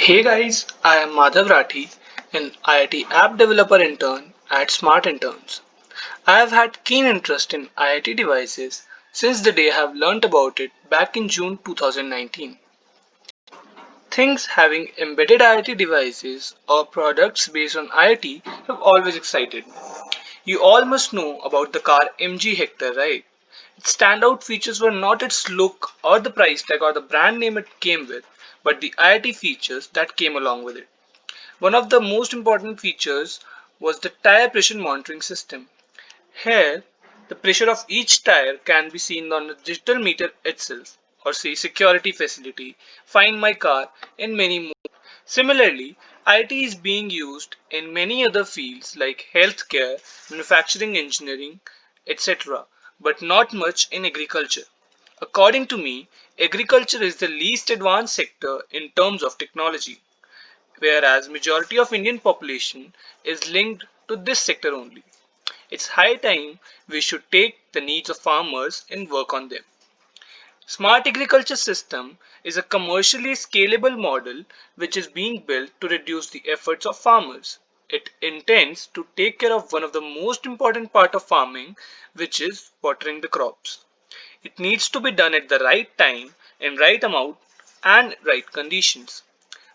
Hey guys, I am Madhav Rathi, an IIT app developer intern at Smart Interns. I have had keen interest in IIT devices since the day I have learnt about it back in June 2019. Things having embedded IIT devices or products based on IIT have always excited me. You all must know about the car MG Hector, right? Its standout features were not its look or the price tag or the brand name it came with, but the IIT features that came along with it. One of the most important features was the tire pressure monitoring system. Here, the pressure of each tire can be seen on the digital meter itself, or say security facility, find my car, and many more. Similarly, IT is being used in many other fields like healthcare, manufacturing engineering, etc., but not much in agriculture. According to me, agriculture is the least advanced sector in terms of technology, whereas majority of Indian population is linked to this sector only. It's high time we should take the needs of farmers and work on them. Smart agriculture system is a commercially scalable model which is being built to reduce the efforts of farmers. It intends to take care of one of the most important part of farming, which is watering the crops. It needs to be done at the right time and right amount and right conditions.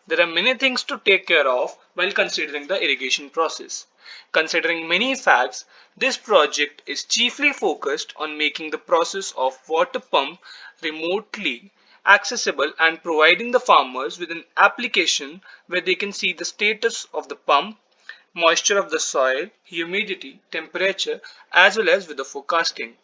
There are many things to take care of while considering the irrigation process. Considering many facts, this project is chiefly focused on making the process of water pump remotely accessible and providing the farmers with an application where they can see the status of the pump, moisture of the soil, humidity, temperature, as well as with the forecasting.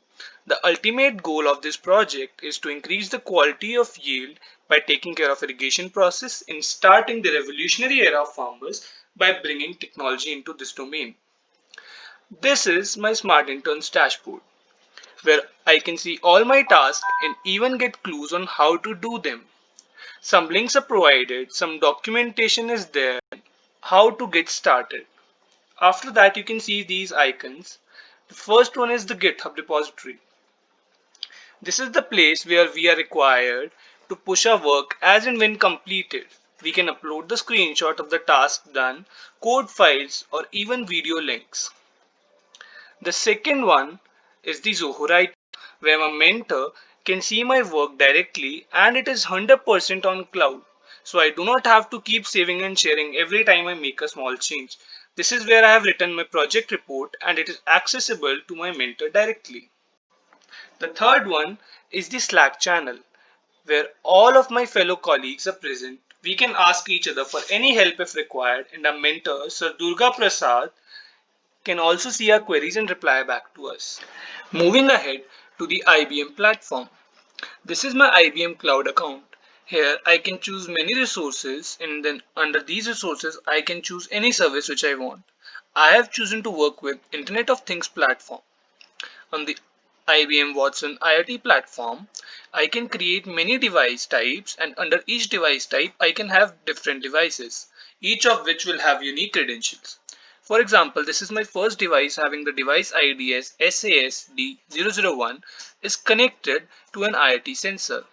The ultimate goal of this project is to increase the quality of yield by taking care of irrigation process and starting the revolutionary era of farmers by bringing technology into this domain. This is my Smart Interns dashboard where I can see all my tasks and even get clues on how to do them. Some links are provided, some documentation is there, how to get started. After that, you can see these icons. The first one is the GitHub repository. This is the place where we are required to push our work as and when completed. We can upload the screenshot of the task done, code files, or even video links. The second one is the Zoho Writer, where my mentor can see my work directly and it is 100% on cloud. So I do not have to keep saving and sharing every time I make a small change. This is where I have written my project report and it is accessible to my mentor directly. The third one is the Slack channel, where all of my fellow colleagues are present. We can ask each other for any help if required, and our mentor, Sir Durga Prasad, can also see our queries and reply back to us. Moving ahead to the IBM platform. This is my IBM Cloud account. Here I can choose many resources and then under these resources I can choose any service which I want. I have chosen to work with Internet of Things platform. On the IBM Watson IoT platform, I can create many device types and under each device type I can have different devices, each of which will have unique credentials. For example, this is my first device having the device ID as SASD001 is connected to an IoT sensor.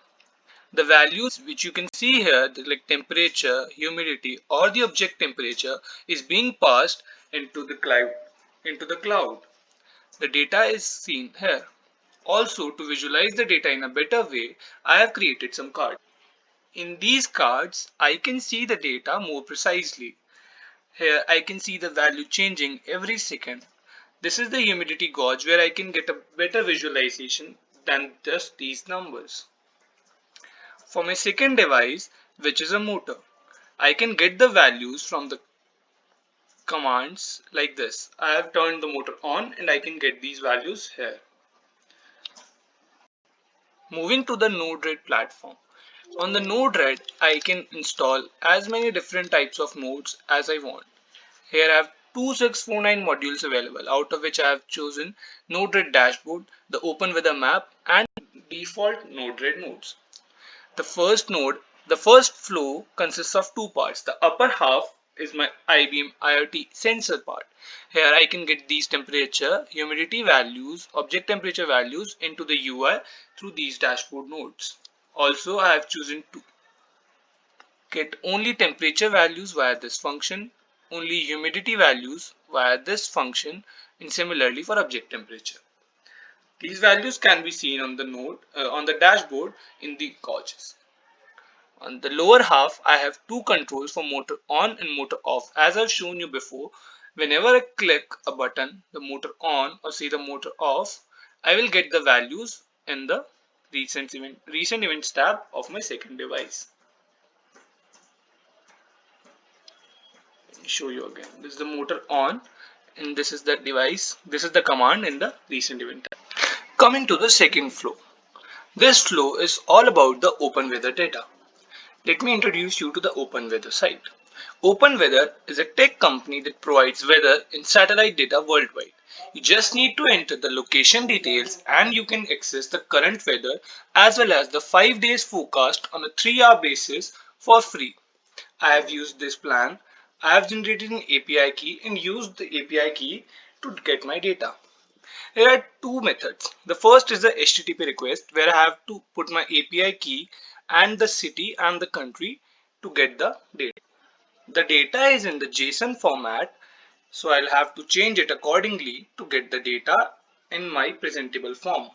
The values which you can see here, like temperature, humidity, or the object temperature, is being passed into the cloud. Into the cloud. The data is seen here. Also, to visualize the data in a better way, I have created some cards. In these cards, I can see the data more precisely. Here, I can see the value changing every second. This is the humidity gauge where I can get a better visualization than just these numbers. For my second device, which is a motor, I can get the values from the commands like this. I have turned the motor on and I can get these values here. Moving to the Node-RED platform. On the Node-RED, I can install as many different types of nodes as I want. Here I have 2649 modules available, out of which I have chosen Node-RED dashboard, the Open Weather map, and default Node-RED nodes. The first node, the first flow consists of two parts. The upper half is my IBM IoT sensor part. Here I can get these temperature, humidity values, object temperature values into the UI through these dashboard nodes. Also, I have chosen two. get only temperature values via this function, only humidity values via this function, and similarly for object temperature. These values can be seen on the on the dashboard in the gauges. On the lower half, I have two controls for motor on and motor off. As I've shown you before, whenever I click a button, the motor on or say the motor off, I will get the values in the recent events tab of my second device. Let me show you again. This is the motor on and this is the device. This is the command in the recent event tab. Coming to the second flow. This flow is all about the open weather data. Let me introduce you to the Open Weather site. Open Weather is a tech company that provides weather and satellite data worldwide. You just need to enter the location details and you can access the current weather as well as the 5 days forecast on a 3-hour basis for free. I have used this plan. I have generated an API key and used the API key to get my data. There are two methods. The first is the HTTP request where I have to put my API key and the city and the country to get the data. The data is in the JSON format, so I'll have to change it accordingly to get the data in my presentable form.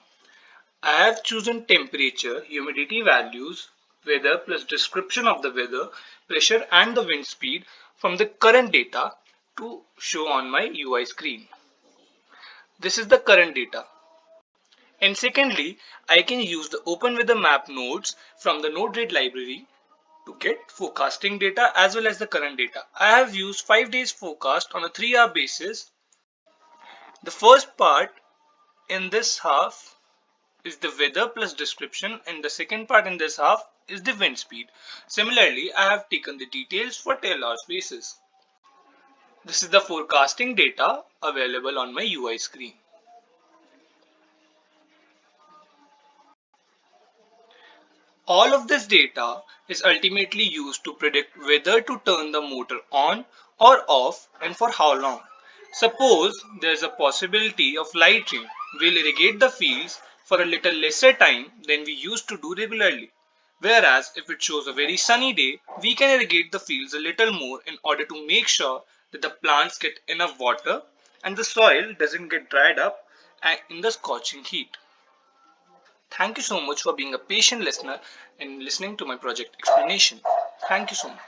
I have chosen temperature, humidity values, weather plus description of the weather, pressure and the wind speed from the current data to show on my UI screen. This is the current data. And secondly, I can use the Open Weather Map nodes from the Node-RED library to get forecasting data as well as the current data. I have used 5 days forecast on a 3-hour basis. The first part in this half is the weather plus description and the second part in this half is the wind speed. Similarly, I have taken the details for 10 hours basis. This is the forecasting data available on my UI screen. All of this data is ultimately used to predict whether to turn the motor on or off and for how long. Suppose there is a possibility of light rain. We'll irrigate the fields for a little lesser time than we used to do regularly. Whereas if it shows a very sunny day, we can irrigate the fields a little more in order to make sure that the plants get enough water and the soil doesn't get dried up in the scorching heat. Thank you so much for being a patient listener and listening to my project explanation. Thank you so much.